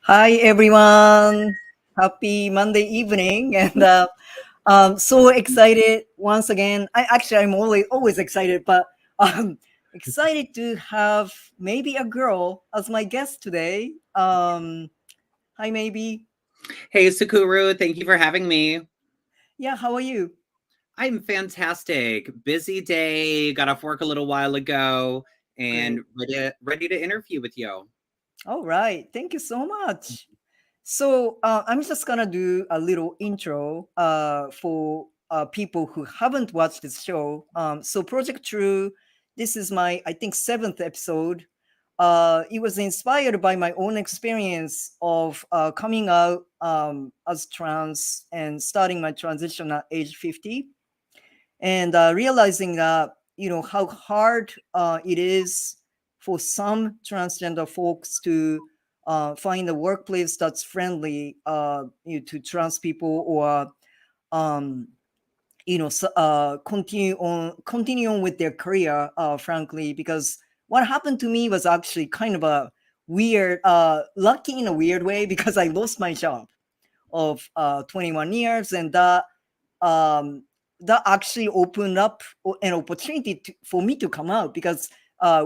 Hi, everyone. Happy Monday evening. And so excited once again. I'm always excited, but excited to have maybe a girl as my guest today. Hi, maybe. Hey, Tsukuru, thank you for having me. Yeah, how are you? I'm fantastic. Busy day, got off work a little while ago, and Great. ready to interview with you. All right. Thank you so much. So I'm just gonna do a little intro for people who haven't watched this show. So Project True, this is my I think seventh episode. It was inspired by my own experience of coming out as trans and starting my transition at age 50, and realizing that how hard it is for some transgender folks to find a workplace that's friendly to trans people, or um, continue on with their career, frankly, because what happened to me was actually kind of a weird, lucky in a weird way, because I lost my job of 21 years, and um, that actually opened up an opportunity for me to come out, because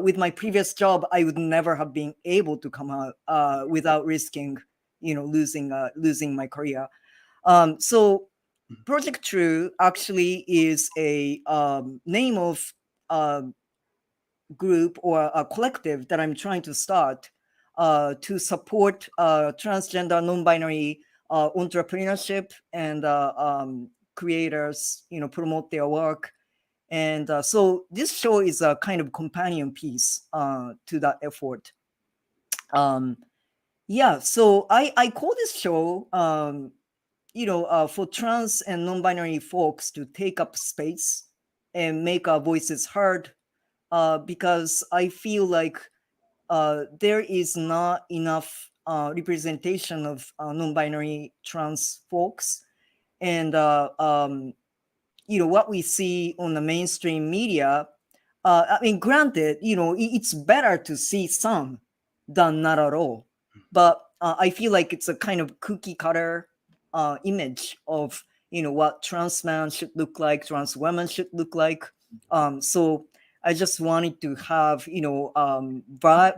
with my previous job I would never have been able to come out without risking losing my career. So Project True actually is a name of a group or a collective that I'm trying to start to support transgender, non-binary entrepreneurship and creators, promote their work. And so this show is a kind of companion piece to that effort. Um, yeah, so I call this show, for trans and non-binary folks to take up space and make our voices heard, because I feel like there is not enough representation of non-binary trans folks, and what we see on the mainstream media. I mean, granted, it's better to see some than not at all, but I feel like it's a kind of cookie cutter image of what trans man should look like, trans women should look like. So I just wanted to have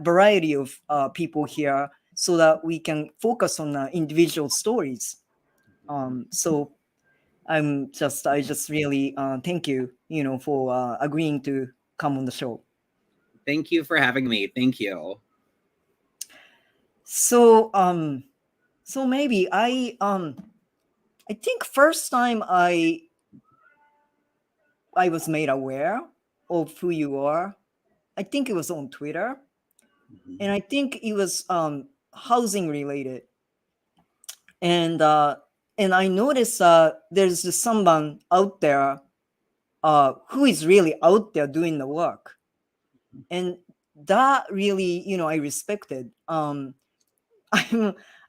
variety of people here, so that we can focus on individual stories. So I just really thank you, for agreeing to come on the show. Thank you for having me. Thank you. So so maybe I think first time I was made aware of who you are, I think it was on Twitter, and Mhm. I think it was housing related, and I noticed there's just someone out there who is really out there doing the work, and that really, I respected. I'm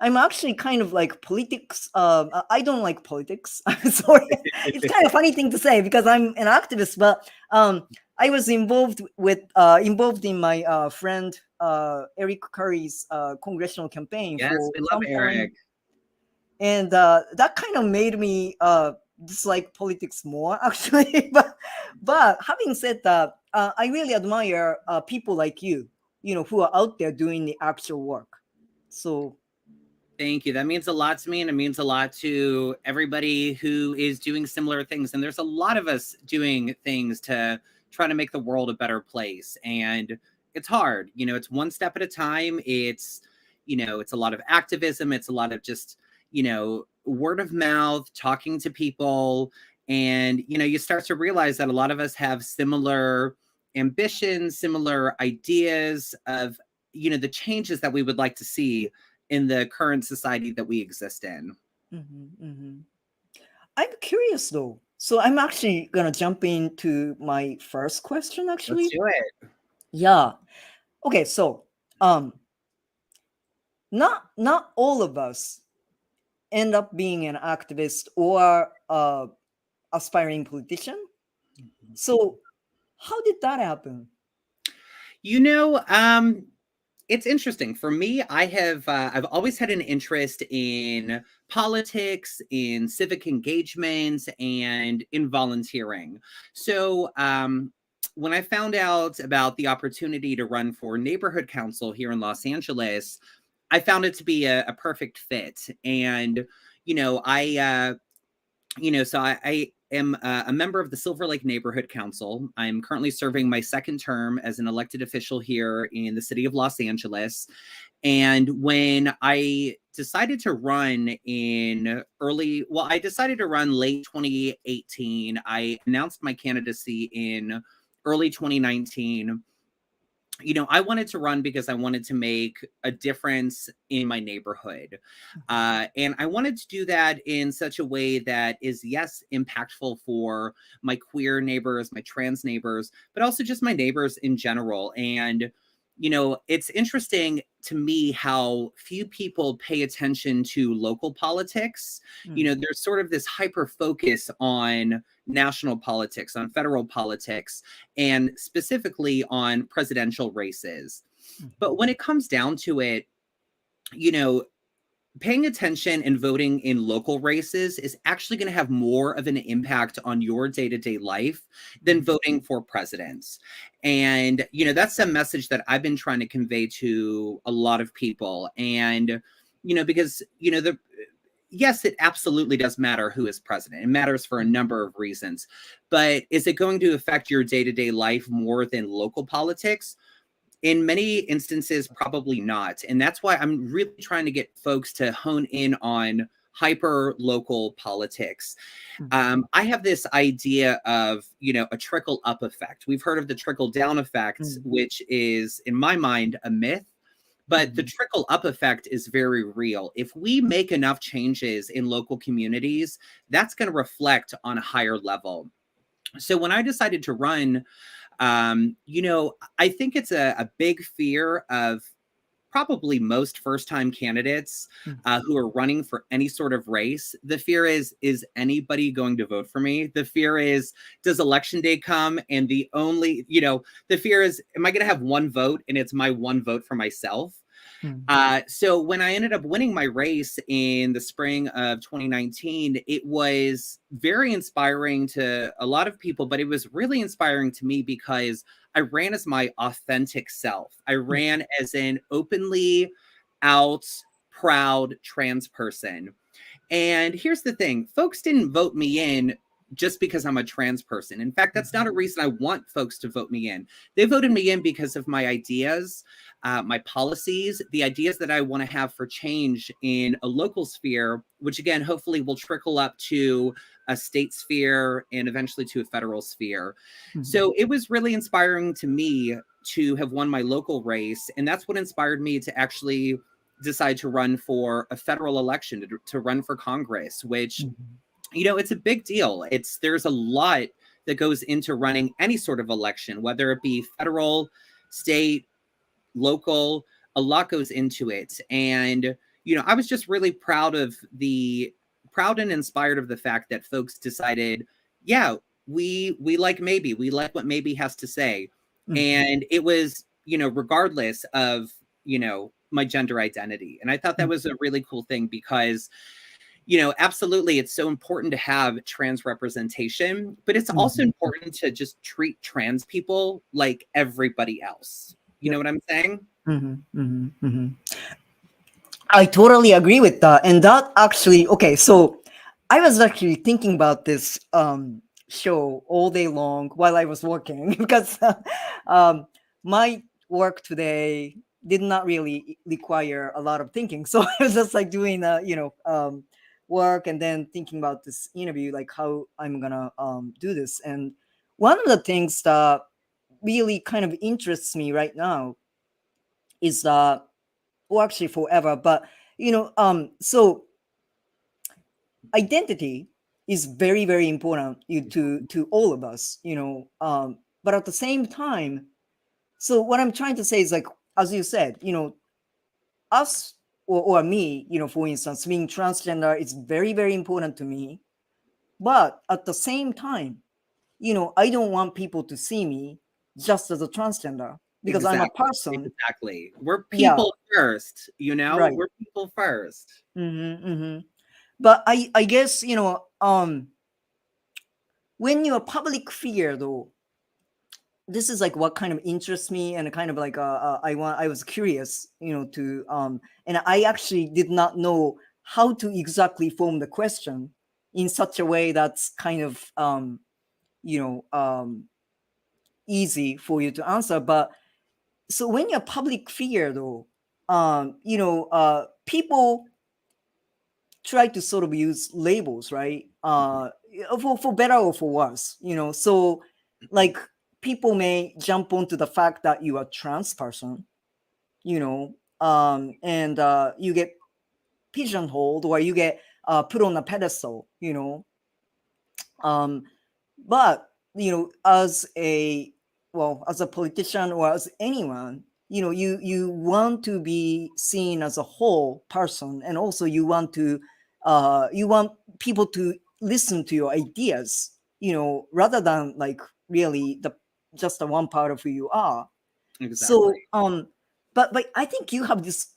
I'm actually kind of like politics. I don't like politics. I'm sorry. It's kind of funny thing to say because I'm an activist, but I was involved in my friend Eric Curry's congressional campaign Yes, for we love some Eric. time, and that kind of made me dislike politics more, actually. But having said that, I really admire people like you, who are out there doing the actual work. So Thank you. That means a lot to me, and it means a lot to everybody who is doing similar things. And there's a lot of us doing things to try to make the world a better place. And it's hard. It's one step at a time. It's a lot of activism. It's a lot of just, word of mouth, talking to people. And, you start to realize that a lot of us have similar ambitions, similar ideas of, the changes that we would like to see in the current society that we exist in. mhm, mhm. I'm curious though. So I'm actually gonna jump into my first question, Let's actually. do it. Yeah. Okay. So not all of us end up being an activist or aspiring politician. So how did that happen? You know, um, It's interesting for me. I've always had an interest in politics, in civic engagement, and in volunteering. So when I found out about the opportunity to run for neighborhood council here in Los Angeles, I found it to be a perfect fit. And you know, I am a member of the Silver Lake Neighborhood Council. I'm currently serving my second term as an elected official here in the city of Los Angeles. And when I decided to run I decided to run late 2018. I announced my candidacy in early 2019. I wanted to run because I wanted to make a difference in my neighborhood. And I wanted to do that in such a way that is, yes, impactful for my queer neighbors, my trans neighbors, but also just my neighbors in general. And it's interesting to me how few people pay attention to local politics. There's sort of this hyper focus on national politics, on federal politics, and specifically on presidential races. But when it comes down to it, paying attention and voting in local races is actually going to have more of an impact on your day-to-day life than voting for presidents. And, that's a message that I've been trying to convey to a lot of people. And, because, yes, it absolutely does matter who is president. It matters for a number of reasons. But is it going to affect your day-to-day life more than local politics? In many instances, probably not. And that's why I'm really trying to get folks to hone in on hyper local politics. I have this idea of, a trickle up effect. We've heard of the trickle down effect, which is, in my mind, a myth. But the trickle up effect is very real. If we make enough changes in local communities, that's going to reflect on a higher level. So when I decided to run, I think it's a big fear of probably most first-time candidates who are running for any sort of race. The fear is anybody going to vote for me? The fear is, does election day come and the fear is, am I going to have one vote and it's my one vote for myself? So when I ended up winning my race in the spring of 2019, it was very inspiring to a lot of people, but it was really inspiring to me because I ran as my authentic self. I ran as an openly out, proud trans person. And here's the thing, folks didn't vote me in just because I'm a trans person. In fact, that's not a reason I want folks to vote me in. They voted me in because of my ideas, my policies, the ideas that I want to have for change in a local sphere, which again, hopefully will trickle up to a state sphere and eventually to a federal sphere. So it was really inspiring to me to have won my local race. And that's what inspired me to actually decide to run for a federal election, to run for Congress, which it's a big deal. There's a lot that goes into running any sort of election, whether it be federal, state, local, a lot goes into it. And, I was just really proud and inspired of the fact that folks decided, yeah, we like Maebe. We like what Maebe has to say. And it was, regardless of, my gender identity. And I thought that was a really cool thing because absolutely, it's so important to have trans representation, but it's also important to just treat trans people like everybody else. You know what I'm saying? I totally agree with that. And that actually, okay, so I was actually thinking about this show all day long while I was working because my work today did not really require a lot of thinking. So I was just like doing, work and then thinking about this interview, like how I'm gonna do this. And one of the things that really kind of interests me right now is well, actually forever, but so identity is very, very important to all of us, but at the same time, so what I'm trying to say is, like, as you said, us or me, for instance, being transgender is very, very important to me. But at the same time, I don't want people to see me just as a transgender. because I'm a Exactly. person. Exactly. We're Yeah, people first, you know? right. We're people first. But I guess, when you're a public figure though, this is like what kind of interests me, and kind of like I was curious, to and I actually did not know how to exactly form the question in such a way that's kind of you know easy for you to answer. But so when you're a public figure though, people try to sort of use labels, right? For better or for worse, so like people may jump onto the fact that you are a trans person, and you get pigeonholed, or you get put on a pedestal, um, but as a politician or as anyone, you want to be seen as a whole person, and also you want people to listen to your ideas, rather than like really the just the one part of who you are. So Exactly. but I think you have this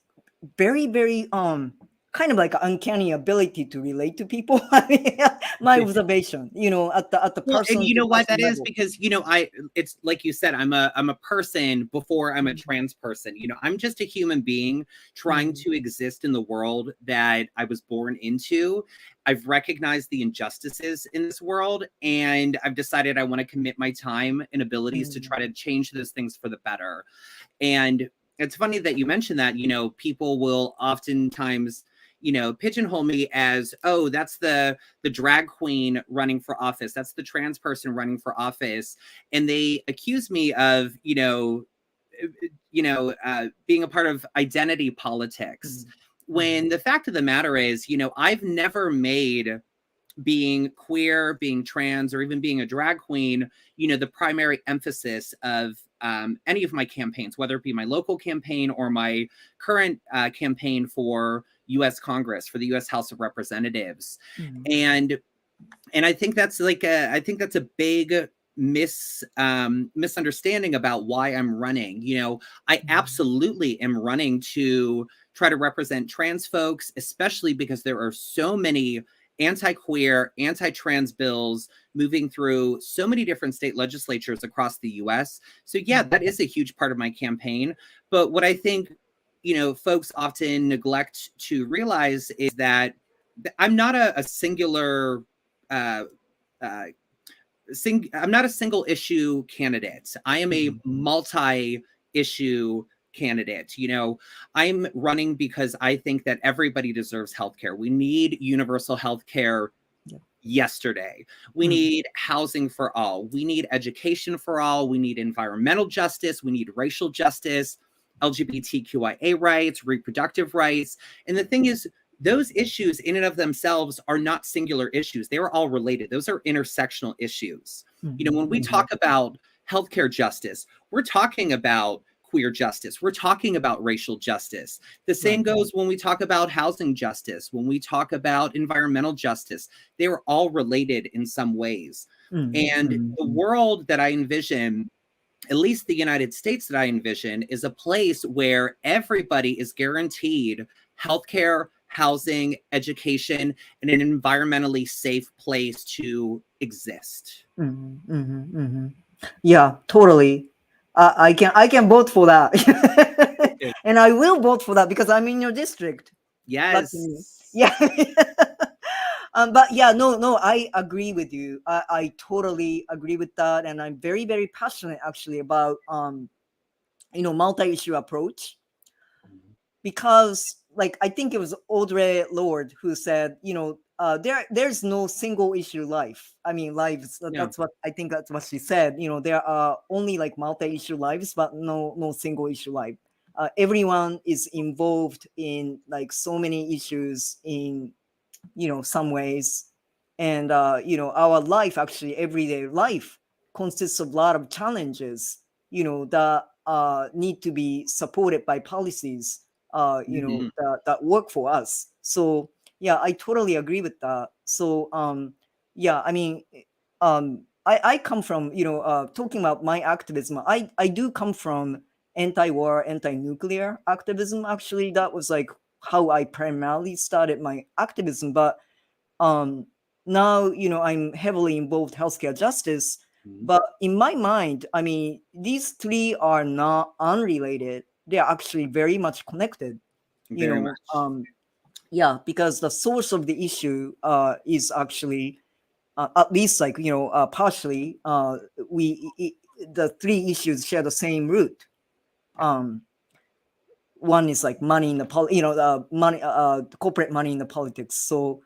very, very kind of like uncanny ability to relate to people. I mean, my observation, at the Well, and person you to know what person that is? level. Because, it's like you said, I'm a person before I'm a Mhm. trans person. I'm just a human being trying Mhm. to exist in the world that I was born into. I've recognized the injustices in this world, and I've decided I want to commit my time and abilities to Mhm. try to change those things for the better. And it's funny that you mentioned that, people will oftentimes, pigeonhole me as, oh, that's the drag queen running for office. That's the trans person running for office. And they accuse me of, being a part of identity politics. Mhm. Mhm. When the fact of the matter is, I've never made being queer, being trans, or even being a drag queen, the primary emphasis of any of my campaigns, whether it be my local campaign or my current campaign for U.S. Congress, for the U.S. House of Representatives. Mhm. And I think that's a big misunderstanding about why I'm running. I Mhm. absolutely am running to try to represent trans folks, especially because there are so many anti-queer, anti-trans bills moving through so many different state legislatures across the US. So yeah, that is a huge part of my campaign. But what I think, folks often neglect to realize is that I'm not a singular uh, uh, I'm not a single issue candidate. I am a Mhm. multi-issue candidate. I'm running because I think that everybody deserves healthcare. We need universal healthcare Yeah. yesterday. We Mhm. need housing for all. We need education for all. We need environmental justice. We need racial justice, LGBTQIA rights, reproductive rights. And the thing is, those issues in and of themselves are not singular issues. They are all related. Those are intersectional issues. When we Mhm. talk about healthcare justice, we're talking about queer justice. We're talking about racial justice. The same Right. goes when we talk about housing justice, when we talk about environmental justice. They are all related in some ways. Mhm. And the Mhm. world that I envision, at least the United States that I envision, is a place where everybody is guaranteed healthcare, housing, education, and an environmentally safe place to exist. Mhm. Mhm. Mhm. Yeah, totally. I can vote for that, and I will vote for that because I'm in your district. Luckily, Yes. yeah. But yeah, no, no, I agree with you. I totally agree with that, and I'm very, very passionate actually about multi-issue approach, because like I think it was Audre Lorde who said, there's no single issue life. I mean, lives. Yeah. That's what I think. That's what she said. There are only like multi-issue lives, but no single issue life. Everyone is involved in like so many issues in some ways, and our life, actually everyday life, consists of a lot of challenges that need to be supported by policies Mhm. that work for us. So yeah, I totally agree with that. So yeah, I mean, I come from talking about my activism, I do come from anti-war, anti-nuclear activism. Actually, that was like how I primarily started my activism. But now, I'm heavily involved healthcare justice. But in my mind, I mean, these three are not unrelated. They are actually very much connected. Very much. Yeah, because the source of the issue is actually at least like partially the three issues share the same root. Um, one is like money in the money, corporate money in the politics. So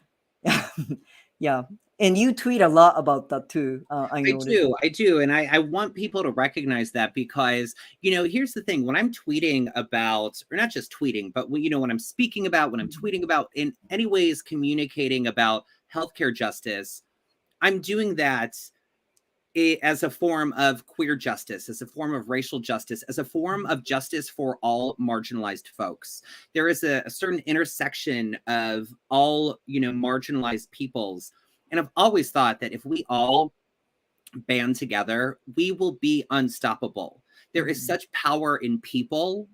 yeah, and you tweet a lot about that too. I noticed. I do. And I want people to recognize that because, here's the thing. When I'm tweeting about, or not just tweeting, but when I'm speaking about, when I'm tweeting about, in any ways communicating about healthcare justice, I'm doing that as a form of queer justice, as a form of racial justice, as a form of justice for all marginalized folks. There is a certain intersection of all, marginalized peoples. And I've always thought that if we all band together, we will be unstoppable. There is such power in people,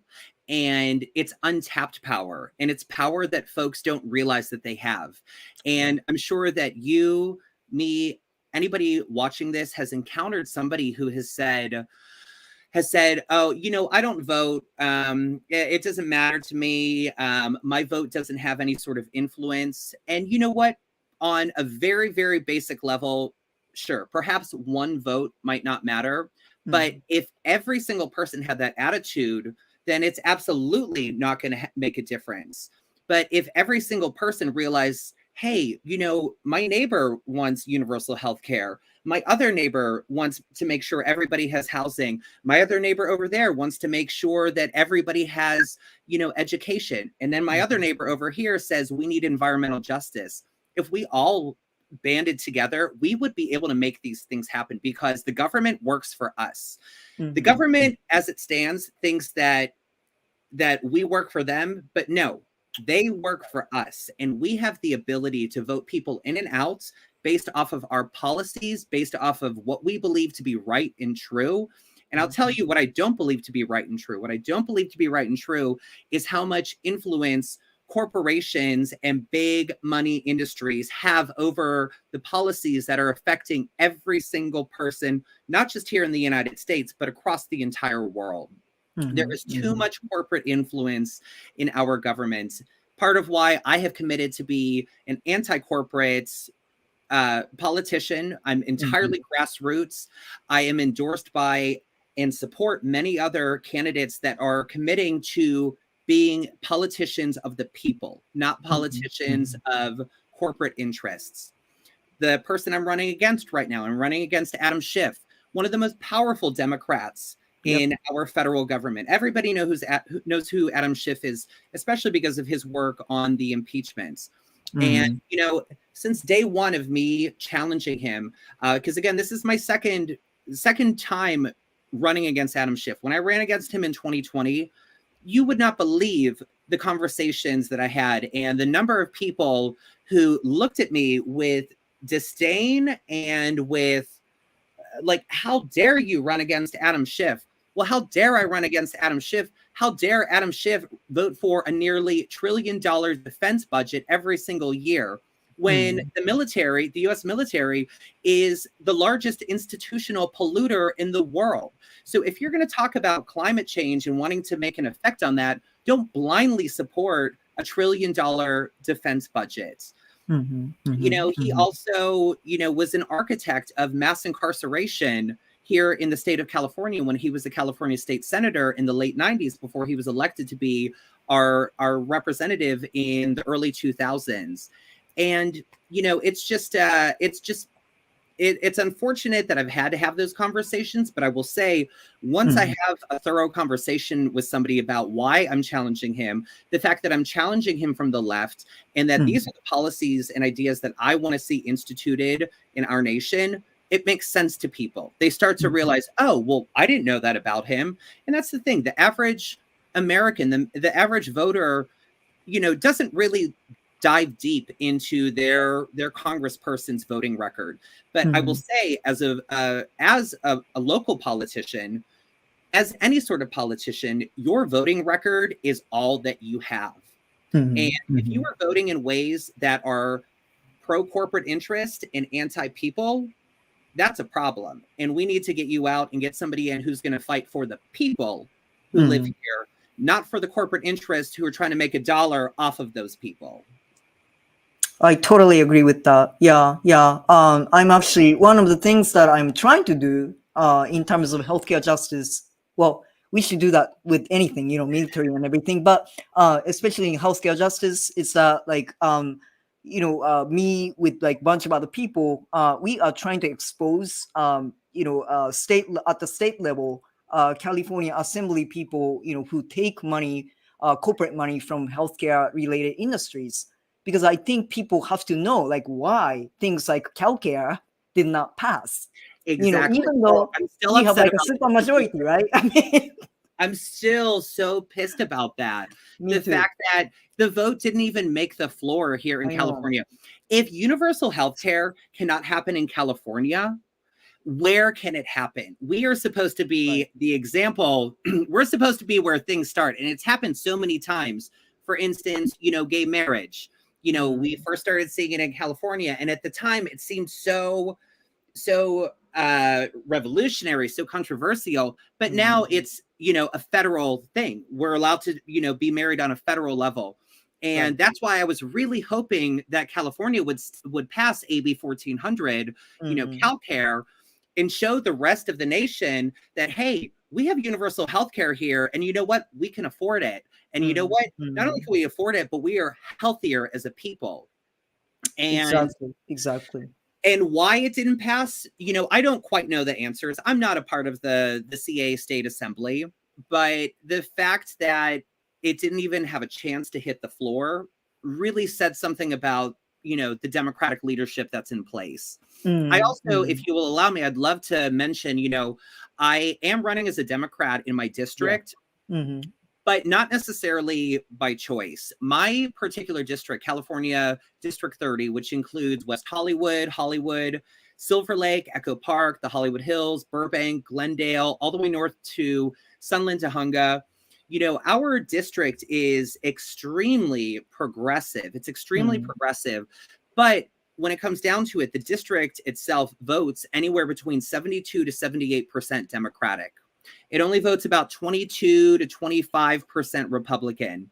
and it's untapped power, and it's power that folks don't realize that they have. And I'm sure that you, me, anybody watching this has encountered somebody who has said, oh, I don't vote. It doesn't matter to me. My vote doesn't have any sort of influence. And you know what? On a very, very basic level, sure, perhaps one vote might not matter. But if every single person had that attitude, then it's absolutely not going to make a difference. But if every single person realized, hey, my neighbor wants universal health care. My other neighbor wants to make sure everybody has housing. My other neighbor over there wants to make sure that everybody has, education. And then my other neighbor over here says we need environmental justice. If we all banded together, we would be able to make these things happen because the government works for us. The government, as it stands, thinks that we work for them, but no, they work for us. And we have the ability to vote people in and out based off of our policies, based off of what we believe to be right and true. And I'll tell you what I don't believe to be right and true. What I don't believe to be right and true is how much influence corporations and big money industries have over the policies that are affecting every single person, not just here in the United States, but across the entire world. There is too much corporate influence in our government. Part of why I have committed to be an anti-corporate politician. I'm entirely grassroots. I am endorsed by and support many other candidates that are committing to being politicians of the people, not politicians of corporate interests. The person I'm running against right now, I'm running against Adam Schiff, one of the most powerful Democrats in our federal government. Everybody knows who Adam Schiff is, especially because of his work on the impeachments. And, since day one of me challenging him, because again, this is my second time running against Adam Schiff. When I ran against him in 2020, you would not believe the conversations that I had and the number of people who looked at me with disdain and with like, how dare you run against Adam Schiff? Well, how dare I run against Adam Schiff? How dare Adam Schiff vote for a nearly $1 trillion defense budget every single year when the US military is the largest institutional polluter in the world? So if you're going to talk about climate change and wanting to make an effect on that, don't blindly support a $1 trillion defense budget. He also, was an architect of mass incarceration here in the state of California when he was a California state senator in the late 90s before he was elected to be our representative in the early 2000s. And, it's unfortunate that I've had to have those conversations, but I will say once I have a thorough conversation with somebody about why I'm challenging him, the fact that I'm challenging him from the left, and that these are the policies and ideas that I want to see instituted in our nation, it makes sense to people. They start to realize, oh, well, I didn't know that about him. And that's the thing. The average American, the average voter, doesn't really dive deep into their congressperson's voting record. But I will say, as a local politician, as any sort of politician, your voting record is all that you have. And if you are voting in ways that are pro corporate interest and anti people, that's a problem. And we need to get you out and get somebody in who's going to fight for the people who live here, not for the corporate interests who are trying to make $1 off of those people. I totally agree with that. Yeah. I'm actually, one of the things that I'm trying to do in terms of healthcare justice. Well, we should do that with anything, military and everything. But especially in healthcare justice, it's that me with like a bunch of other people, we are trying to expose, state at the state level, California Assembly people, who take money, corporate money from healthcare related industries. Because I think people have to know like why things like CalCare did not pass. Exactly. Even though I'm still we have upset like a super majority, right? I mean, I'm still so pissed about that. me The too. fact that the vote didn't even make the floor here in I know. California. If universal health care cannot happen in California, where can it happen? We are supposed to be the example. We're supposed to be where things start. And it's happened so many times. For instance, gay marriage. We first started seeing it in California. And at the time, it seemed so revolutionary, so controversial. But now it's, a federal thing. We're allowed to, be married on a federal level. And that's why I was really hoping that California would pass AB 1400, CalCare, and show the rest of the nation that, hey, we have universal health care here. And you know what? We can afford it. And you know what? Not only can we afford it, but we are healthier as a people. And exactly. And why it didn't pass, I don't quite know the answers. I'm not a part of the CA State Assembly, but the fact that it didn't even have a chance to hit the floor really said something about, the Democratic leadership that's in place. I also, if you will allow me, I'd love to mention, I am running as a Democrat in my district. But not necessarily by choice. My particular district, California District 30, which includes West Hollywood, Silver Lake, Echo Park, the Hollywood Hills, Burbank, Glendale, all the way north to Sunland, Tahunga. Our district is extremely progressive. It's extremely progressive. But when it comes down to it, the district itself votes anywhere between 72 to 78% Democratic. It only votes about 22 to 25% Republican.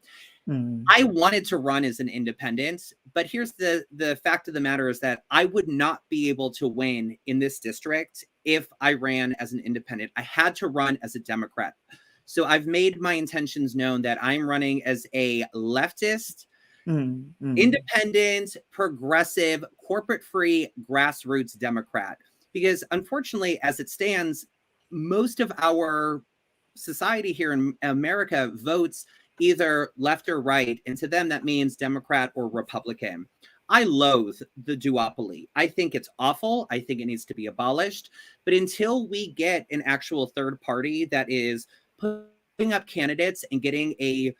I wanted to run as an independent, but here's the fact of the matter is that I would not be able to win in this district if I ran as an independent. I had to run as a Democrat. So I've made my intentions known that I'm running as a leftist, independent, progressive, corporate-free, grassroots Democrat. Because unfortunately, as it stands, most of our society here in America votes either left or right. And to them, that means Democrat or Republican. I loathe the duopoly. I think it's awful. I think it needs to be abolished. But until we get an actual third party that is putting up candidates and getting a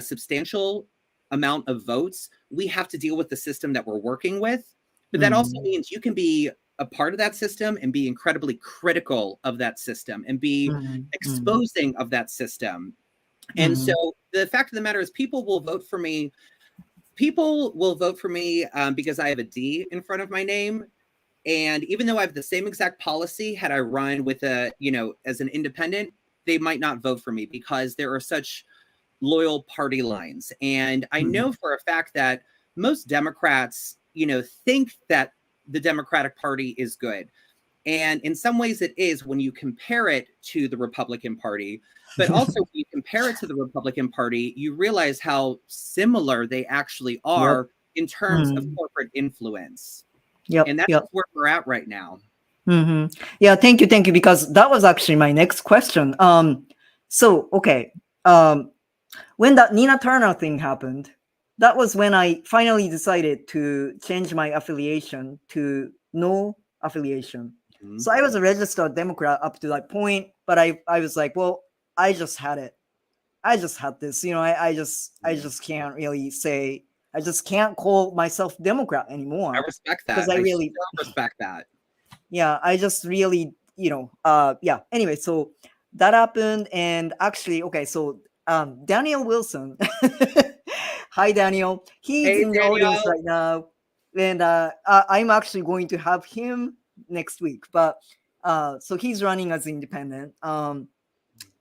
substantial amount of votes, we have to deal with the system that we're working with. But that also means you can be a part of that system and be incredibly critical of that system and be exposing of that system. And so the fact of the matter is people will vote for me. People will vote for me because I have a D in front of my name. And even though I have the same exact policy, had I run with as an independent, they might not vote for me because there are such loyal party lines. And I know for a fact that most Democrats, think that the Democratic Party is good. And in some ways it is when you compare it to the Republican Party. But also when you compare it to the Republican Party, you realize how similar they actually are in terms of corporate influence. And that's where we're at right now. Yeah, thank you. Because that was actually my next question. Okay. When that Nina Turner thing happened, that was when I finally decided to change my affiliation to no affiliation. So I was a registered Democrat up to that point, but I was like, well, I just had it. I just had this, I just can't really say, I just can't call myself Democrat anymore. I respect that. I really respect that. Yeah, I just really, Anyway, so that happened. And actually, okay, so Daniel Wilson, hi Daniel, he's Hey, in the audience Danielle. right now, and I'm actually going to have him next week. But so he's running as independent.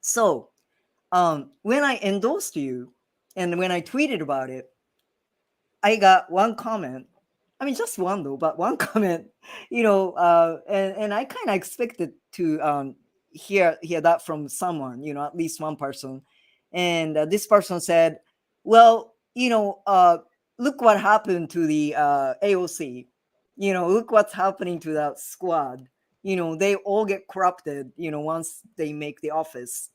So when I endorsed you, and when I tweeted about it, I got one comment. I mean, just one though, but one comment. And I kind of expected to hear that from someone. At least one person. And this person said, "Well, look what happened to the AOC. Look what's happening to that squad. They all get corrupted. Once they make the office."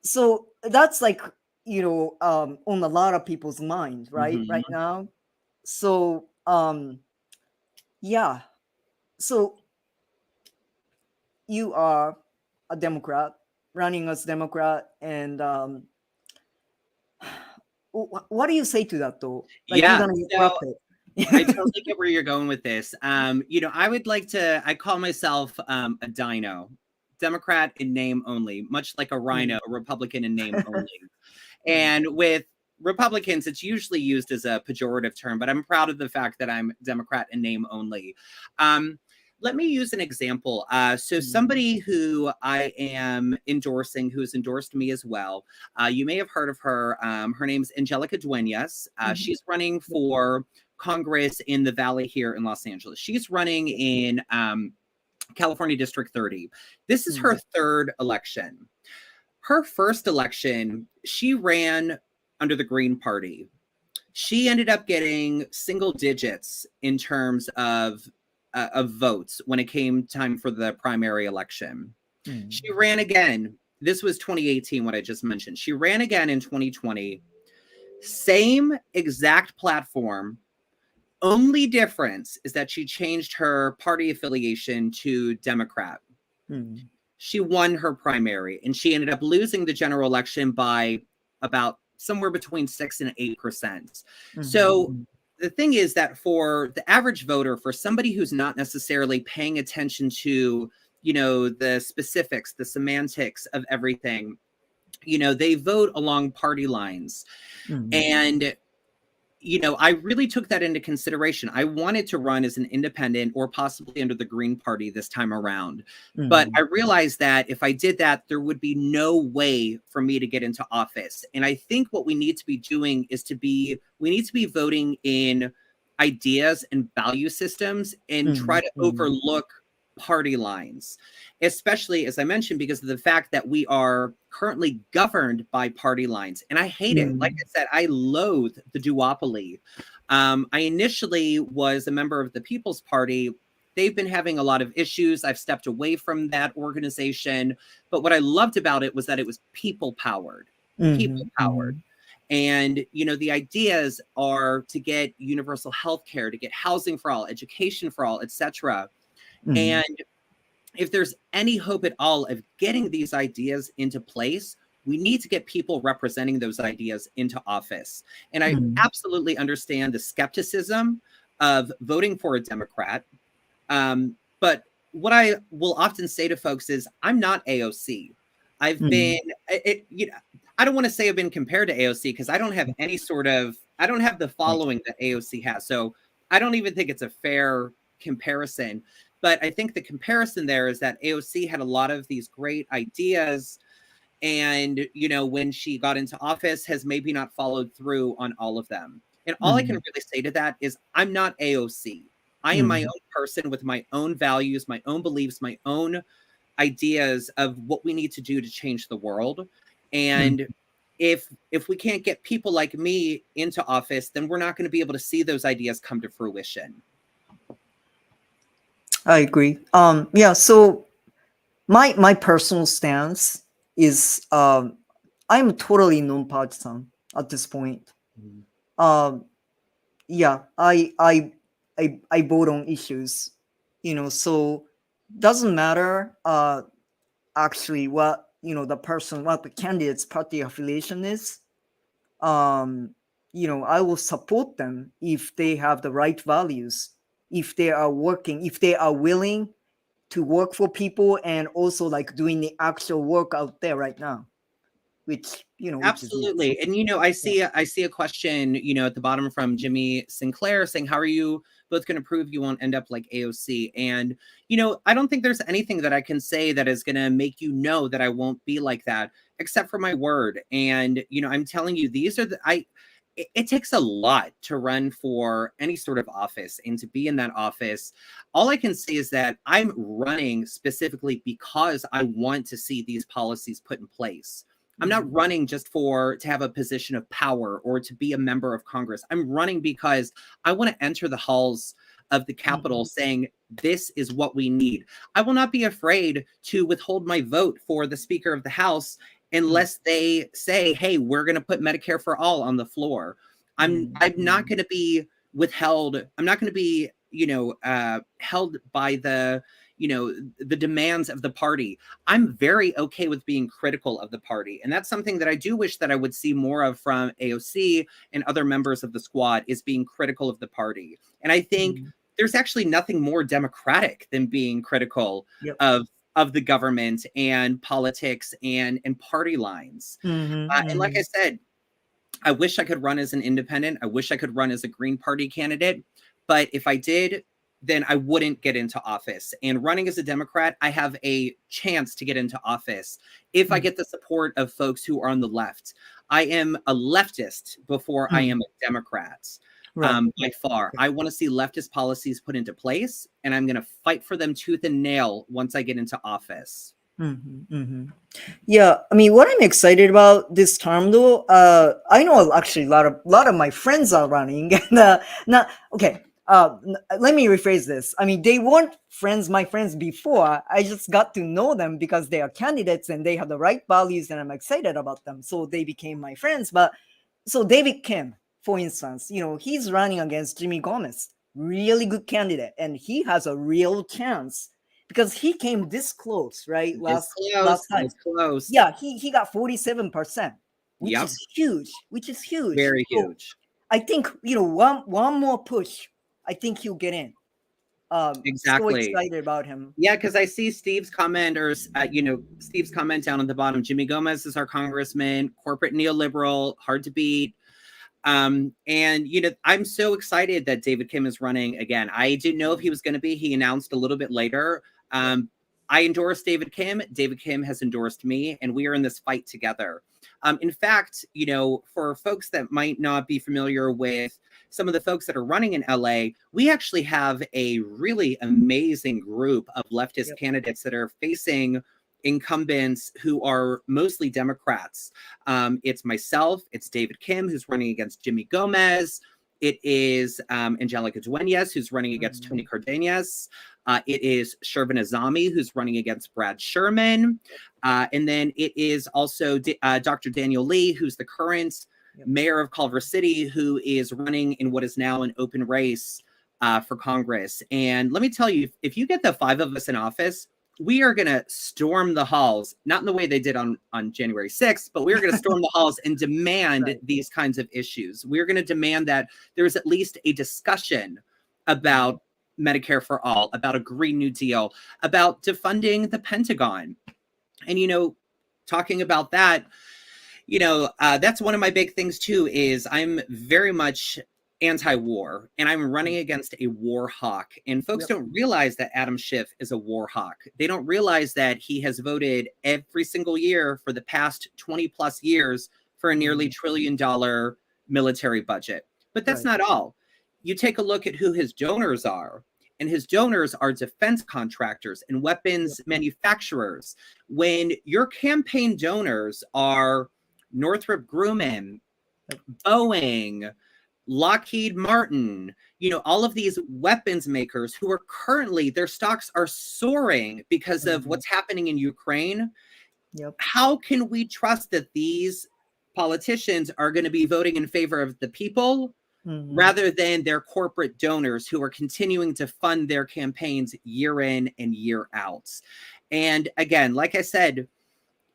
So that's like on a lot of people's mind right Mhm. now. So yeah, so you are a Democrat, running as Democrat, and what do you say to that though? Like, you're Yeah. gonna get So corrupted. I totally get where you're going with this. I would like to, I call myself a dino, Democrat in name only, much like a rhino, Mm. a Republican in name only. And with Republicans, it's usually used as a pejorative term, but I'm proud of the fact that I'm Democrat in name only. Um, Let me use an example. So Mm. somebody who I am endorsing, who has endorsed me as well, you may have heard of her. Her name's Angelica Duenas. Mhm. She's running for Congress in the Valley here in Los Angeles. She's running in California District 30. This is her Mm. third election. Her first election, she ran under the Green Party. She ended up getting single digits in terms of votes when it came time for the primary election. Mm. She ran again. This was 2018, what I just mentioned. She ran again in 2020. Same exact platform. Only difference is that she changed her party affiliation to Democrat. Mm. She won her primary and she ended up losing the general election by about somewhere between 6 and 8%. Mhm. So the thing is that for the average voter, for somebody who's not necessarily paying attention to, the specifics, the semantics of everything, they vote along party lines. Mm. And I really took that into consideration. I wanted to run as an independent or possibly under the Green Party this time around. But Mm. I realized that if I did that, there would be no way for me to get into office. And I think what we need to be doing is we need to be voting in ideas and value systems and try Mm. to Mm. overlook party lines, especially as I mentioned, because of the fact that we are currently governed by party lines. And I hate it. Like Mm. I said, I loathe the duopoly. I initially was a member of the People's Party. They've been having a lot of issues. I've stepped away from that organization. But what I loved about it was that it was people powered. People Mhm. powered. Mhm. And, the ideas are to get universal health care, to get housing for all, education for all, etc. Mm. And if there's any hope at all of getting these ideas into place, we need to get people representing those ideas into office. And I Mm. absolutely understand the skepticism of voting for a Democrat. But what I will often say to folks is, I'm not AOC. I've Mm. been, I don't want to say I've been compared to AOC because I don't have I don't have the Right. following that AOC has. So I don't even think it's a fair comparison. But I think the comparison there is that AOC had a lot of these great ideas. And, when she got into office, has maybe not followed through on all of them. And all I can Mm. really say to that is, I'm not AOC. I am my Mm. own person with my own values, my own beliefs, my own ideas of what we need to do to change the world. Mm. And if we can't get people like me into office, then we're not going to be able to see those ideas come to fruition. I agree. Yeah. So my personal stance is I'm totally non-partisan at this point. Um, yeah, I vote on issues, so doesn't matter actually what what the candidate's party affiliation is. Um, I will support them if they have the right values, if they are working, if they are willing to work for people and also like doing the actual work out there right now, which which is nice. Absolutely. And I see a question, at the bottom from Jimmy Sinclair saying, how are you both going to prove you won't end up like AOC? And I don't think there's anything that I can say that is going to make know that I won't be like that, except for my word. And I'm telling you, these are it takes a lot to run for any sort of office and to be in that office. All I can say is that I'm running specifically because I want to see these policies put in place. I'm not running just to have a position of power or to be a member of Congress. I'm running because I want to enter the halls of the Capitol saying, this is what we need. I will not be afraid to withhold my vote for the Speaker of the House unless they say, hey, we're going to put Medicare for all on the floor. I'm not going to be withheld. I'm not going to be, held by the demands of the party. I'm very okay with being critical of the party. And that's something that I do wish that I would see more of from AOC and other members of the squad, is being critical of the party. And I think there's actually nothing more democratic than being critical of the government and politics and party lines. And like I said, I wish I could run as an independent. I wish I could run as a Green Party candidate. But if I did, then I wouldn't get into office. And running as a Democrat, I have a chance to get into office if I get the support of folks who are on the left. I am a leftist before I am a Democrat. By far. I want to see leftist policies put into place, and I'm going to fight for them tooth and nail once I get into office. Yeah, I mean, what I'm excited about this term, though, I know actually a lot of my friends are running. And, not okay. Let me rephrase this. I mean, they weren't my friends before. I just got to know them because they are candidates and they have the right values, and I'm excited about them. So they became my friends. But so David Kim, for instance, he's running against Jimmy Gomez, really good candidate, and he has a real chance because he came this close, right? Last time. Close. Yeah, he got 47%, which is huge. Very huge. I think, one more push, I think he'll get in. Exactly. So excited about him. Yeah, because I see Steve's comment, or Steve's comment down at the bottom. Jimmy Gomez is our congressman, corporate neoliberal, hard to beat. And I'm so excited that David Kim is running again. I didn't know if he was going to be. He announced a little bit later. I endorse David Kim. David Kim has endorsed me, and we are in this fight together. In fact, for folks that might not be familiar with some of the folks that are running in LA, we actually have a really amazing group of leftist candidates that are facing incumbents who are mostly Democrats. It's myself, it's David Kim, who's running against Jimmy Gomez. It is Angelica Duenas, who's running against Tony Cardenas. It is Shervin Azami, who's running against Brad Sherman. And then it is also Dr. Daniel Lee, who's the current mayor of Culver City, who is running in what is now an open race for Congress. And let me tell you, if you get the 5 of us in office, we are going to storm the halls, not in the way they did on January 6th, but we're going to storm the halls and demand these kinds of issues. We're going to demand that there's at least a discussion about Medicare for all, about a Green New Deal, about defunding the Pentagon. And, talking about that, that's one of my big things too, is I'm very much anti-war, and I'm running against a war hawk. And folks don't realize that Adam Schiff is a war hawk. They don't realize that he has voted every single year for the past 20 plus years for a nearly $1 trillion military budget. But that's not all. You take a look at who his donors are, and his donors are defense contractors and weapons manufacturers. When your campaign donors are Northrop Grumman, Boeing, Lockheed Martin, all of these weapons makers who are currently, their stocks are soaring because of what's happening in Ukraine. How can we trust that these politicians are going to be voting in favor of the people rather than their corporate donors who are continuing to fund their campaigns year in and year out? And again, like I said,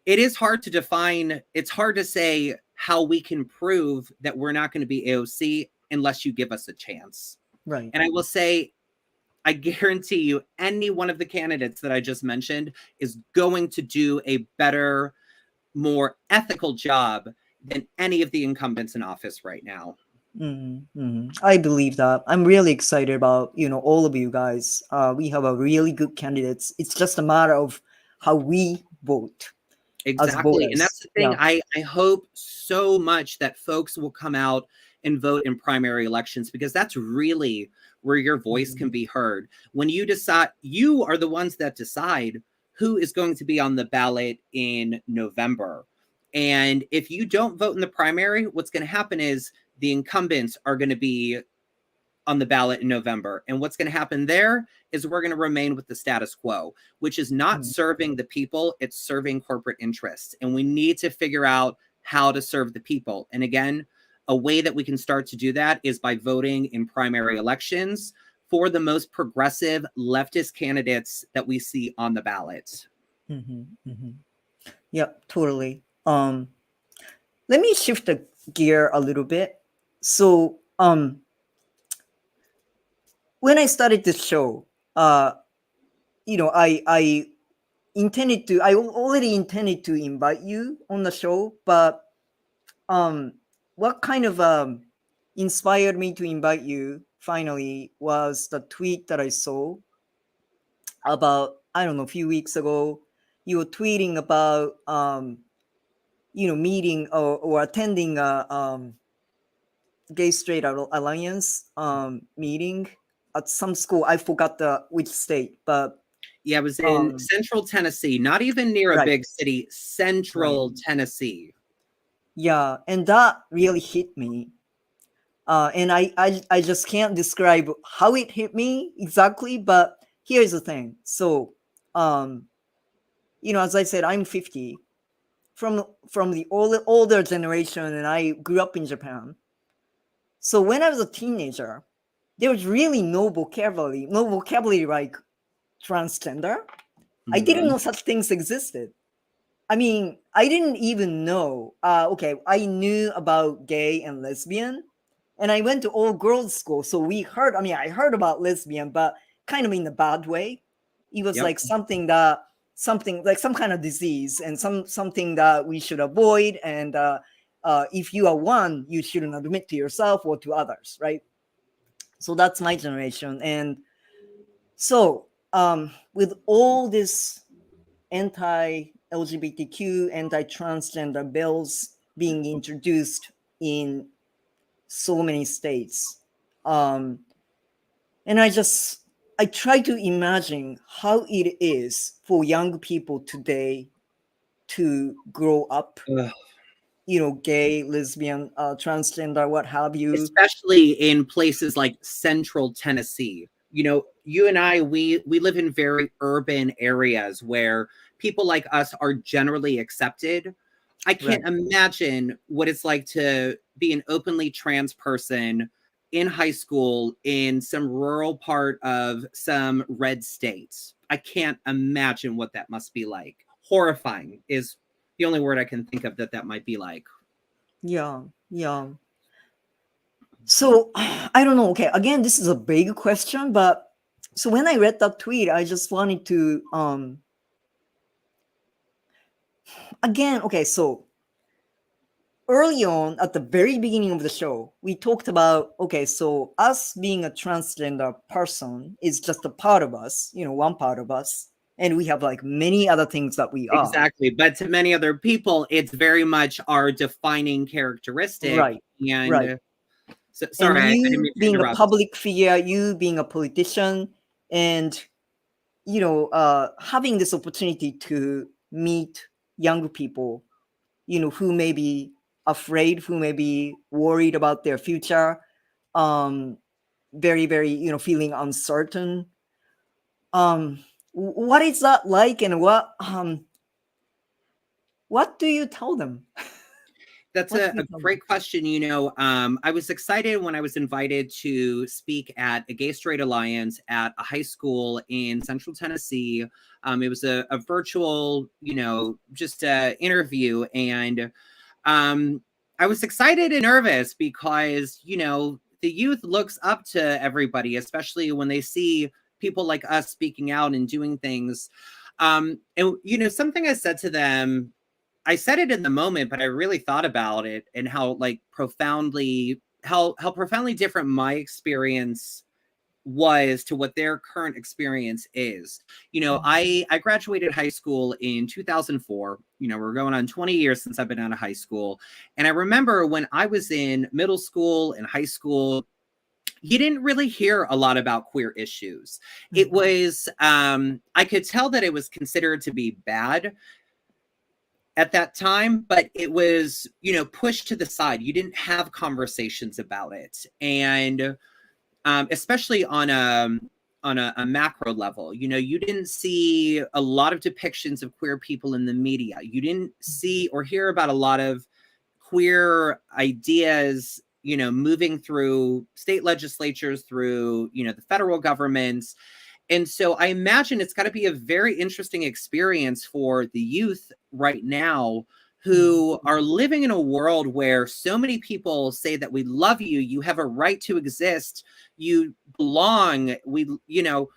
it is hard to define. It's hard to say how we can prove that we're not going to be AOC unless you give us a chance. Right. And I will say, I guarantee you any one of the candidates that I just mentioned is going to do a better, more ethical job than any of the incumbents in office right now. I believe that. I'm really excited about, all of you guys. We have a really good candidates. It's just a matter of how we vote as Exactly. And that's voters. the thing. Yeah. I hope so much that folks will come out and vote in primary elections, because that's really where your voice can be heard. When you decide, you are the ones that decide who is going to be on the ballot in November. And if you don't vote in the primary, what's going to happen is the incumbents are going to be on the ballot in November. And what's going to happen there is we're going to remain with the status quo, which is not serving the people, it's serving corporate interests. And we need to figure out how to serve the people. And again, a way that we can start to do that is by voting in primary elections for the most progressive leftist candidates that we see on the ballot. Yeah, totally. Let me shift the gear a little bit. So, when I started this show, I already intended to invite you on the show, but what kind of inspired me to invite you finally was the tweet that I saw about, I don't know, a few weeks ago. You were tweeting about meeting or attending a gay straight alliance meeting at some school. I forgot which state, but Yeah, it was in Central Tennessee, not even near a right, big city, Central Tennessee. yeah, and that really hit me. And I just can't describe how it hit me exactly, but here's the thing. So, as I said, I'm 50, from the older generation, and I grew up in Japan. So when I was a teenager, there was really no vocabulary like transgender. I didn't know such things existed. I mean, I didn't even know. Okay, I knew about gay and lesbian, and I went to all girls school. So we heard. I mean, I heard about lesbian, but kind of in a bad way. It was like something like some kind of disease, and something that we should avoid. And if you are one, you shouldn't admit to yourself or to others, right? So that's my generation, and so with all this anti-LGBTQ, anti-transgender bills being introduced in so many states. And I try to imagine how it is for young people today to grow up, gay, lesbian, transgender, what have you. Especially in places like Central Tennessee. You and I, we live in very urban areas where people like us are generally accepted. I can't imagine what it's like to be an openly trans person in high school in some rural part of some red states. I can't imagine what that must be like. Horrifying is the only word I can think of that might be like. Yeah. So I don't know. Okay, again, this is a big question, but so when I read that tweet, I just wanted to again, okay, so early on at the very beginning of the show, we talked about, okay, so us being a transgender person is just a part of us, one part of us, and we have like many other things that we are. Exactly. But to many other people, it's very much our defining characteristic. Right. And so, And sorry, I didn't you mean to being a interrupt. public figure, you being a politician, and having this opportunity to meet young people, who may be afraid, who may be worried about their future, very, very, feeling uncertain. What is that like, and what do you tell them? That's a great question. I was excited when I was invited to speak at a gay straight alliance at a high school in Central Tennessee. It was a virtual, just interview. And I was excited and nervous because, the youth looks up to everybody, especially when they see people like us speaking out and doing things. And you know, something I said to them, I said it in the moment, but I really thought about it and how like how profoundly different my experience was to what their current experience is. You know, I graduated high school in 2004. You know, we're going on 20 years since I've been out of high school. And I remember when I was in middle school and high school, you didn't really hear a lot about queer issues. It was I could tell that it was considered to be bad at that time, but it was, you know, pushed to the side. You didn't have conversations about it. And especially on a macro level, you know, you didn't see a lot of depictions of queer people in the media. You didn't see or hear about a lot of queer ideas, you know, moving through state legislatures, through, you know, the federal governments. And so I imagine it's got to be a very interesting experience for the youth right now who are living in a world where so many people say that we love you, you have a right to exist, you belong, you know,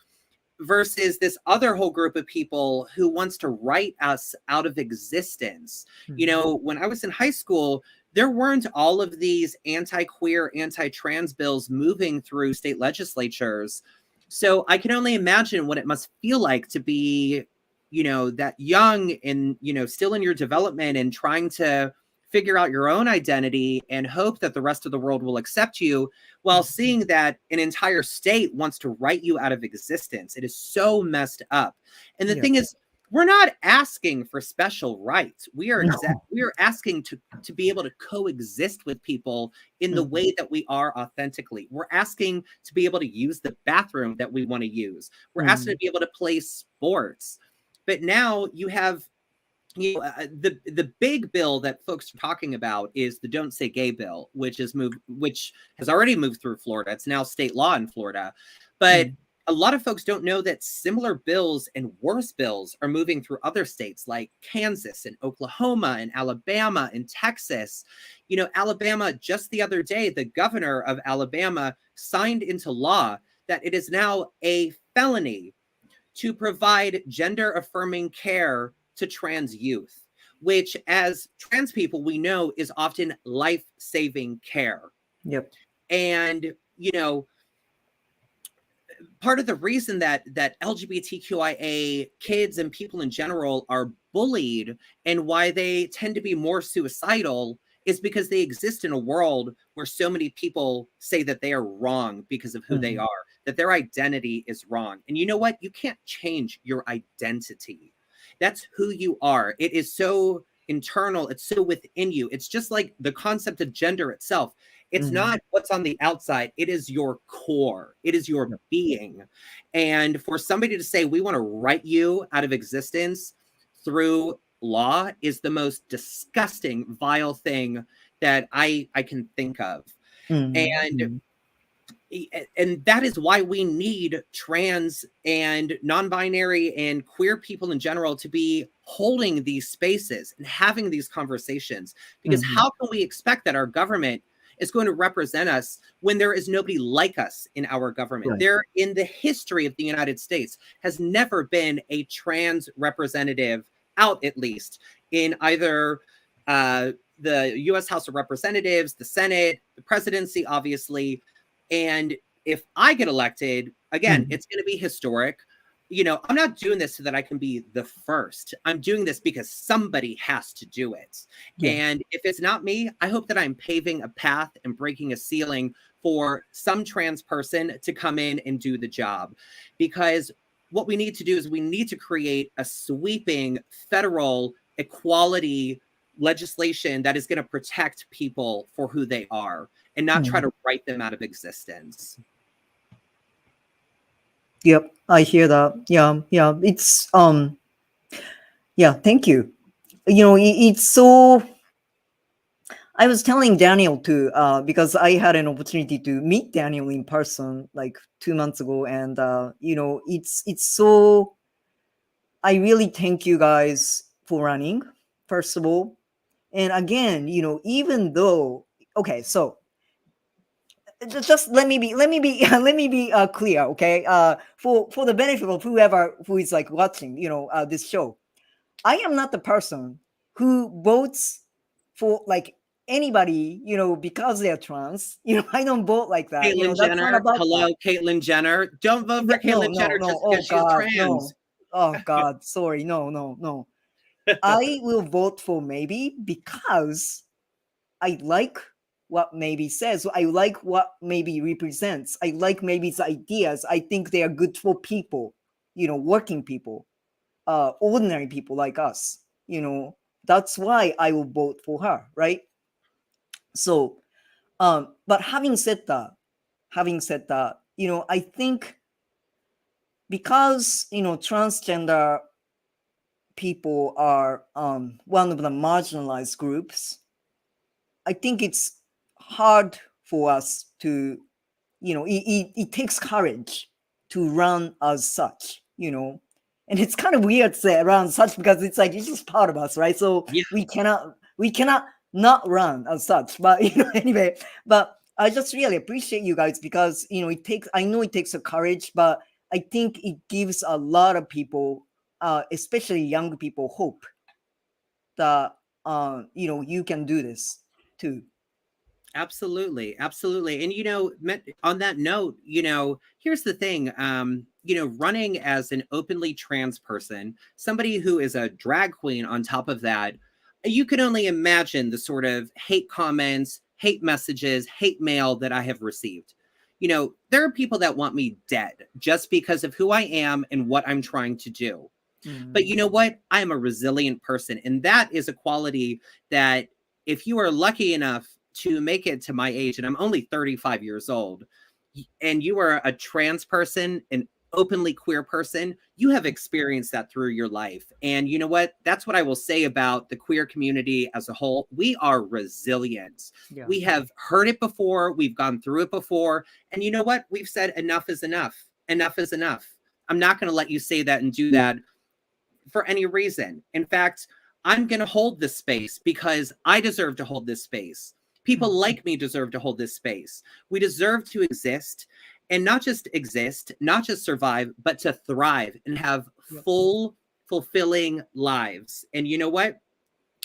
versus this other whole group of people who wants to write us out of existence. You know, when I was in high school, there weren't all of these anti-queer, anti-trans bills moving through state legislatures. So I can only imagine what it must feel like to be, you know, that young and, you know, still in your development and trying to figure out your own identity and hope that the rest of the world will accept you, while seeing that an entire state wants to write you out of existence. It is so messed up. And the thing is, we're not asking for special rights. We are we are asking to be able to coexist with people in the way that we are authentically. We're asking to be able to use the bathroom that we want to use. We're asking to be able to play sports. But now you have, you know, the big bill that folks are talking about is the Don't Say Gay bill, which has already moved through Florida. It's now state law in Florida. But a lot of folks don't know that similar bills and worse bills are moving through other states like Kansas and Oklahoma and Alabama and Texas. You know, Alabama, just the other day, the governor of Alabama signed into law that it is now a felony to provide gender affirming care to trans youth, which as trans people, we know is often life-saving care. Yep. And, you know, part of the reason that LGBTQIA kids and people in general are bullied and why they tend to be more suicidal is because they exist in a world where so many people say that they are wrong because of who they are, that their identity is wrong. And you know what? You can't change your identity. That's who you are. It is so internal. It's so within you. It's just like the concept of gender itself. It's not what's on the outside. It is your core. It is your being. And for somebody to say, we want to write you out of existence through law is the most disgusting, vile thing that I can think of. And that is why we need trans and non-binary and queer people in general to be holding these spaces and having these conversations. Because how can we expect that our government is going to represent us when there is nobody like us in our government? Right. There, in the history of the United States, has never been a trans representative out, at least in either the U.S. House of Representatives, the Senate, the presidency, obviously. And if I get elected, again, it's going to be historic. You know, I'm not doing this so that I can be the first. I'm doing this because somebody has to do it. And if it's not me, I hope that I'm paving a path and breaking a ceiling for some trans person to come in and do the job. Because what we need to do is we need to create a sweeping federal equality legislation that is going to protect people for who they are and not try to write them out of existence. Yep, I hear that. Yeah, it's yeah, thank you. You know, it's so, I was telling Daniel too, because I had an opportunity to meet Daniel in person like 2 months ago, and you know, it's so, I really thank you guys for running, first of all. And again, you know, even though, okay, so just let me be let me be clear, okay? For the benefit of whoever who is like watching, this show, I am not the person who votes for like anybody, because they're trans. I don't vote like that. Caitlyn That's not Jenner. about that. Hello, Caitlyn Jenner. Don't vote Yeah, for no, Caitlyn no, Jenner no. just Oh because she's God, no. trans. Oh God, sorry. No, no, no. I will vote for maybe because I like what maybe says. I like what maybe represents. I like maybe's ideas. I think they are good for people, working people, ordinary people like us. That's why I will vote for her, right? So, but having said that, I think because transgender people are one of the marginalized groups, I think it's hard for us to, it takes courage to run as such, and it's kind of weird to say run such because it's like it's just part of us, right? So Yeah, we cannot not run as such, but anyway. But I just really appreciate you guys because I know it takes a courage, but I think it gives a lot of people, especially young people, hope that you can do this too. absolutely, absolutely. And on that note, here's the thing. Running as an openly trans person, somebody who is a drag queen on top of that, you can only imagine the sort of hate comments, hate messages, hate mail that I have received. There are people that want me dead just because of who I am and what I'm trying to do. But you know what? I am a resilient person. And that is a quality that if you are lucky enough to make it to my age, and I'm only 35 years old, and you are a trans person, an openly queer person, you have experienced that through your life. And you know what? That's what I will say about the queer community as a whole. We are resilient. Yeah. We have heard it before, we've gone through it before. And you know what? We've said enough is enough. Enough is enough. I'm not going to let you say that and do that for any reason. In fact, I'm going to hold this space because I deserve to hold this space. People like me deserve to hold this space. We deserve to exist, and not just exist, not just survive, but to thrive and have full, fulfilling lives. And you know what?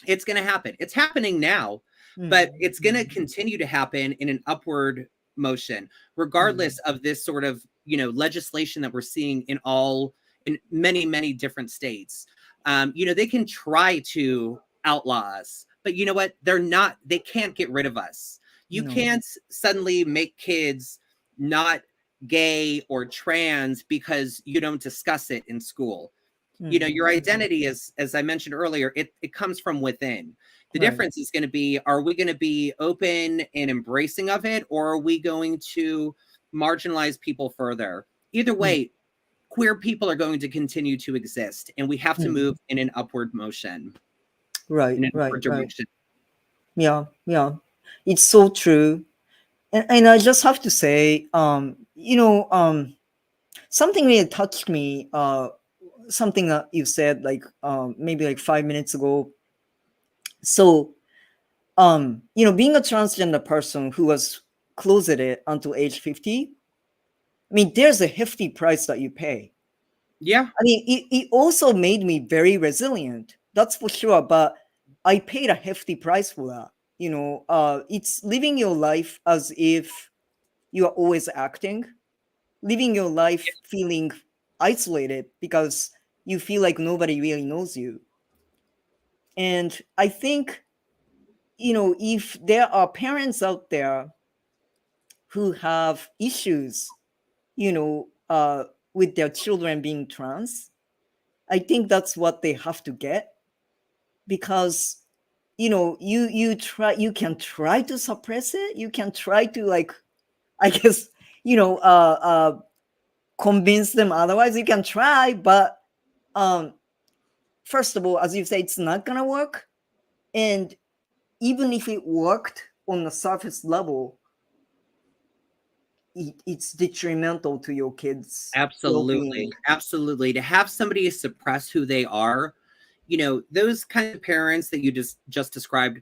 It's going to happen. It's happening now, but it's going to continue to happen in an upward motion, regardless of this sort of, legislation that we're seeing in many, many different states. They can try to outlaw us, but you know what? They can't get rid of us. You No. can't suddenly make kids not gay or trans because you don't discuss it in school. Your identity is, as I mentioned earlier, it comes from within. The Right. difference is going to be, are we going to be open and embracing of it, or are we going to marginalize people further? Either way, queer people are going to continue to exist, and we have to move in an upward motion, Right, in an right, upward right. direction. Yeah, yeah. It's so true. And I just have to say, something really touched me, something that you said like maybe like 5 minutes ago. So, being a transgender person who was closeted until age 50, I mean, there's a hefty price that you pay. Yeah, I mean, it also made me very resilient. That's for sure. But I paid a hefty price for that. It's living your life as if you are always acting, living your life feeling isolated because you feel like nobody really knows you. And I think, if there are parents out there who have issues, with their children being trans, I think that's what they have to get because you can try to suppress it, you can try to like, I guess, convince them otherwise, you can try, but um first of all, as you say, it's not gonna work. And even if it worked on the surface level, it's detrimental to your kids' well-being. absolutely. Absolutely. To have somebody suppress who they are, those kind of parents that you just described,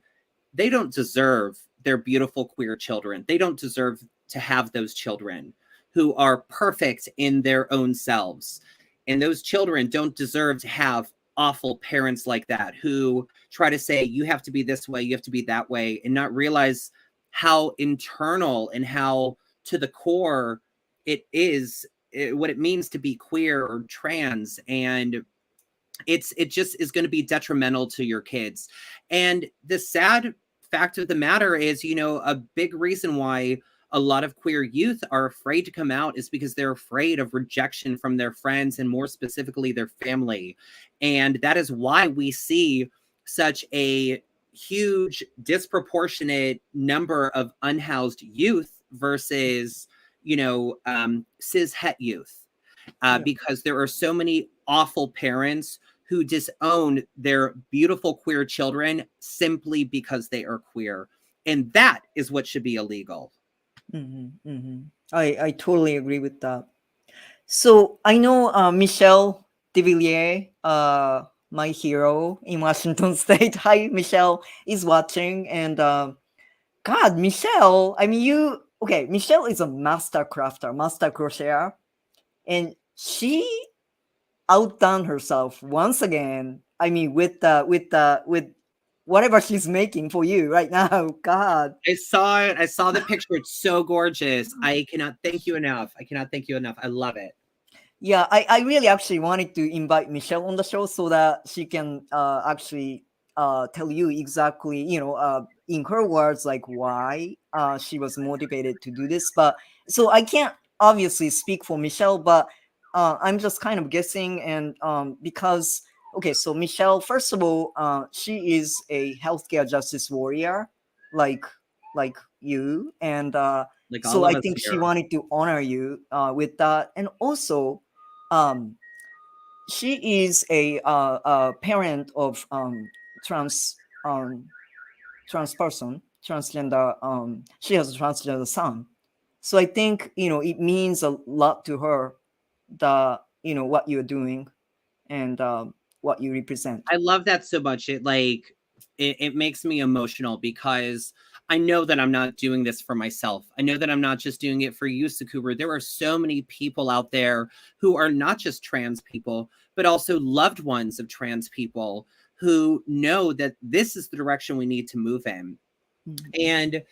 they don't deserve their beautiful queer children. They don't deserve to have those children who are perfect in their own selves. And those children don't deserve to have awful parents like that who try to say, you have to be this way, you have to be that way, and not realize how internal and how to the core what it means to be queer or trans. And it just is going to be detrimental to your kids. And the sad fact of the matter is, a big reason why a lot of queer youth are afraid to come out is because they're afraid of rejection from their friends and more specifically their family. And that is why we see such a huge disproportionate number of unhoused youth versus, cis het youth. Because there are so many awful parents who disown their beautiful queer children simply because they are queer. And that is what should be illegal. I totally agree with that. So I know Michelle DeVilliers, my hero in Washington State. Hi, Michelle is watching. And God, Michelle, I mean, Michelle is a master crafter, master crocheter. And she outdone herself once again. I mean, with whatever she's making for you right now. God, I saw it. I saw the picture. It's so gorgeous. I cannot thank you enough. I love it. Yeah, I really actually wanted to invite Michelle on the show so that she can actually tell you exactly, in her words, like why she was motivated to do this. But so I can't obviously speak for Michelle, but I'm just kind of guessing. And because, okay, so Michelle, first of all, she is a healthcare justice warrior, like you. And Like so all of I us think she here. wanted to honor you with that. And also, she is a parent of trans person, transgender. She has a transgender son, so I think it means a lot to her that what you're doing and what you represent. I love that so much. It makes me emotional because I know that I'm not doing this for myself. I know that I'm not just doing it for you, Tsukuru. There are so many people out there who are not just trans people, but also loved ones of trans people who know that this is the direction we need to move in. And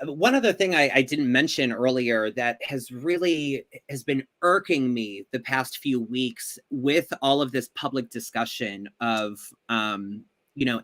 one other thing I didn't mention earlier that has been irking me the past few weeks with all of this public discussion of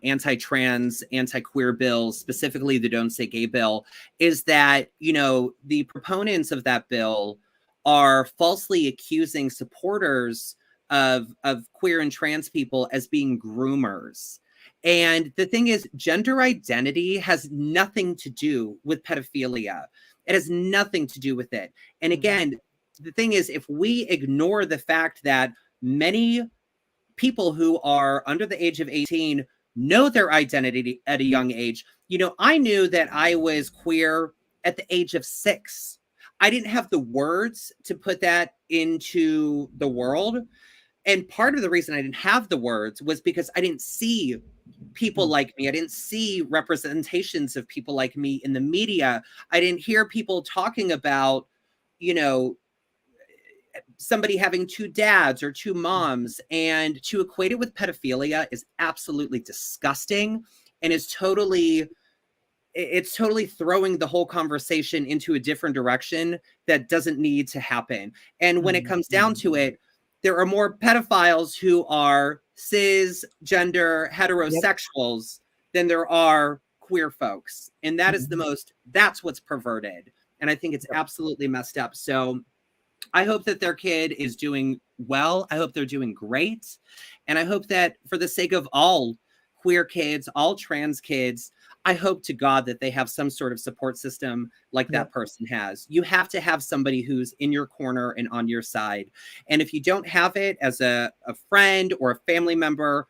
anti-trans, anti-queer bills, specifically the Don't Say Gay bill, is that the proponents of that bill are falsely accusing supporters of queer and trans people as being groomers. And the thing is, gender identity has nothing to do with pedophilia. It has nothing to do with it. And again, the thing is, if we ignore the fact that many people who are under the age of 18 know their identity at a young age. I knew that I was queer at the age of 6. I didn't have the words to put that into the world. And part of the reason I didn't have the words was because I didn't see people like me. I didn't see representations of people like me in the media. I didn't hear people talking about, somebody having 2 dads or 2 moms. And to equate it with pedophilia is absolutely disgusting and it's totally throwing the whole conversation into a different direction that doesn't need to happen. And when it comes down to it, there are more pedophiles who are cisgender heterosexuals than there are queer folks. And that is that's what's perverted. And I think it's absolutely messed up. So I hope that their kid is doing well. I hope they're doing great. And I hope that for the sake of all queer kids, all trans kids, I hope to God that they have some sort of support system like that person has. You have to have somebody who's in your corner and on your side. And if you don't have it as a friend or a family member,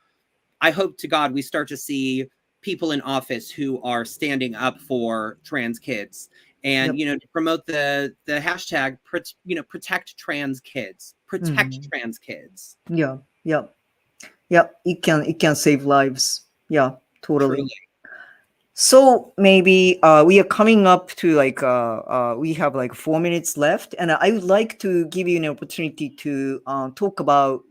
I hope to God we start to see people in office who are standing up for trans kids and, to promote the hashtag, protect trans kids, trans kids. Yeah. It can save lives. Yeah, totally. Truly. So maybe we are coming up to like we have like 4 minutes left, and I would like to give you an opportunity to talk about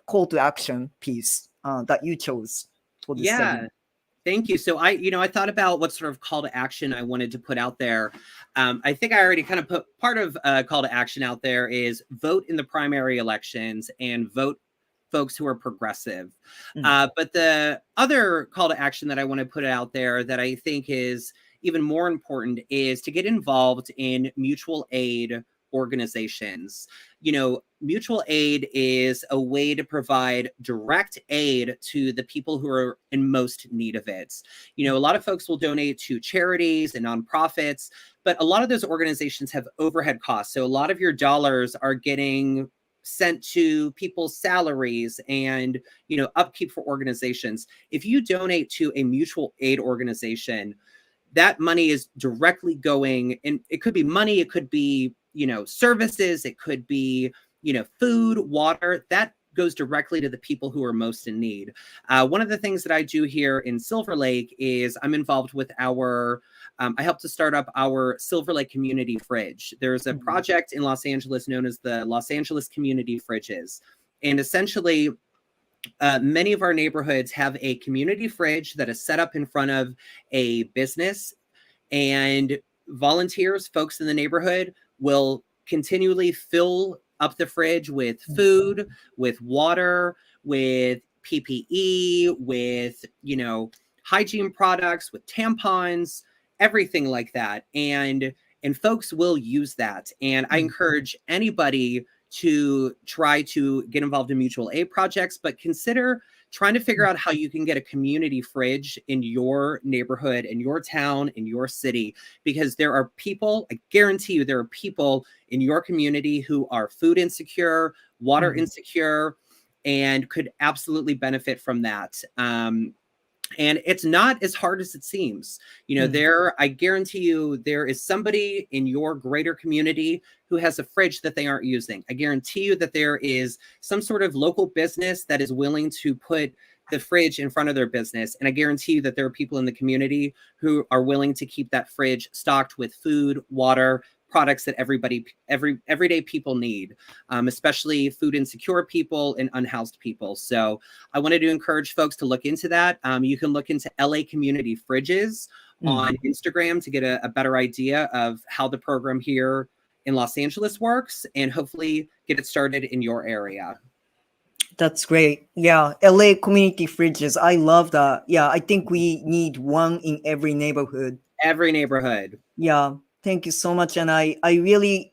call to action piece that you chose for this Yeah. segment. Thank you. So I thought about what sort of call to action I wanted to put out there. I think I already kind of put part of call to action out there is vote in the primary elections and vote folks who are progressive. But the other call to action that I want to put out there that I think is even more important is to get involved in mutual aid organizations. Mutual aid is a way to provide direct aid to the people who are in most need of it. A lot of folks will donate to charities and nonprofits, but a lot of those organizations have overhead costs. So a lot of your dollars are getting sent to people's salaries and upkeep for organizations. If you donate to a mutual aid organization, that money is directly going, and it could be money, it could be services, it could be food, water, that goes directly to the people who are most in need. One of the things that I do here in Silver Lake is I'm involved with I helped to start up our Silver Lake Community Fridge. There's a project in Los Angeles known as the Los Angeles Community Fridges. And essentially, many of our neighborhoods have a community fridge that is set up in front of a business, and volunteers, folks in the neighborhood, will continually fill up the fridge with food, with water, with PPE, with hygiene products, with tampons, everything like that. And folks will use that. And I encourage anybody to try to get involved in mutual aid projects, but consider trying to figure out how you can get a community fridge in your neighborhood, in your town, in your city, because there are people, I guarantee you, there are people in your community who are food insecure, water insecure, and could absolutely benefit from that. And it's not as hard as it seems. I guarantee you, there is somebody in your greater community who has a fridge that they aren't using. I guarantee you that there is some sort of local business that is willing to put the fridge in front of their business. And I guarantee you that there are people in the community who are willing to keep that fridge stocked with food, water, products that everyday people need, especially food insecure people and unhoused people. So I wanted to encourage folks to look into that. You can look into LA Community Fridges on Instagram to get a better idea of how the program here in Los Angeles works, and hopefully get it started in your area. That's great. Yeah, LA community fridges. I love that. Yeah, I think we need one in every neighborhood. Every neighborhood. Yeah, thank you so much. And I really,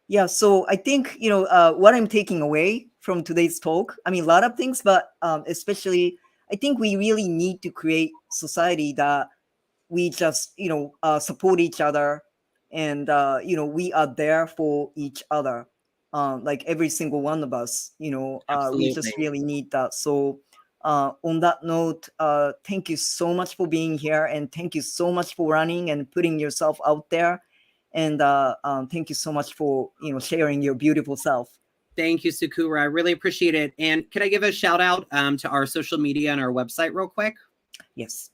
yeah, so I think, what I'm taking away from today's talk, I mean, a lot of things, but especially, I think we really need to create society that we just, support each other, and, we are there for each other. Like every single one of us, we just Absolutely. really need that. So, on that note, thank you so much for being here, and thank you so much for running and putting yourself out there. And thank you so much for sharing your beautiful self. Thank you, Tsukuru. I really appreciate it. And can I give a shout out to our social media and our website real quick? Yes.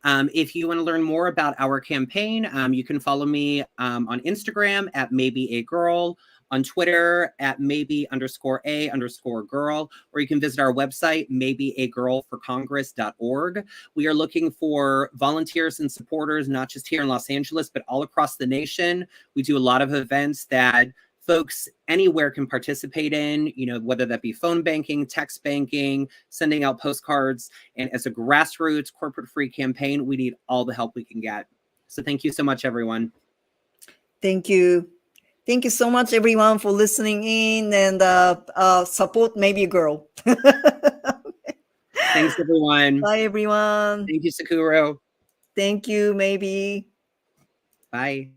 If you want to learn more about our campaign, you can follow me on Instagram at Maebe A Girl, on Twitter at Maebe_A_girl, or you can visit our website, maebeagirlforcongress.org. We are looking for volunteers and supporters, not just here in Los Angeles, but all across the nation. We do a lot of events that folks anywhere can participate in, whether that be phone banking, text banking, sending out postcards. And as a grassroots corporate-free campaign, we need all the help we can get. So thank you so much, everyone. Thank you. Thank you so much, everyone, for listening in, and support Maybe a Girl. Thanks, everyone. Bye, everyone. Thank you, Tsukuru. Thank you, Maybe. Bye.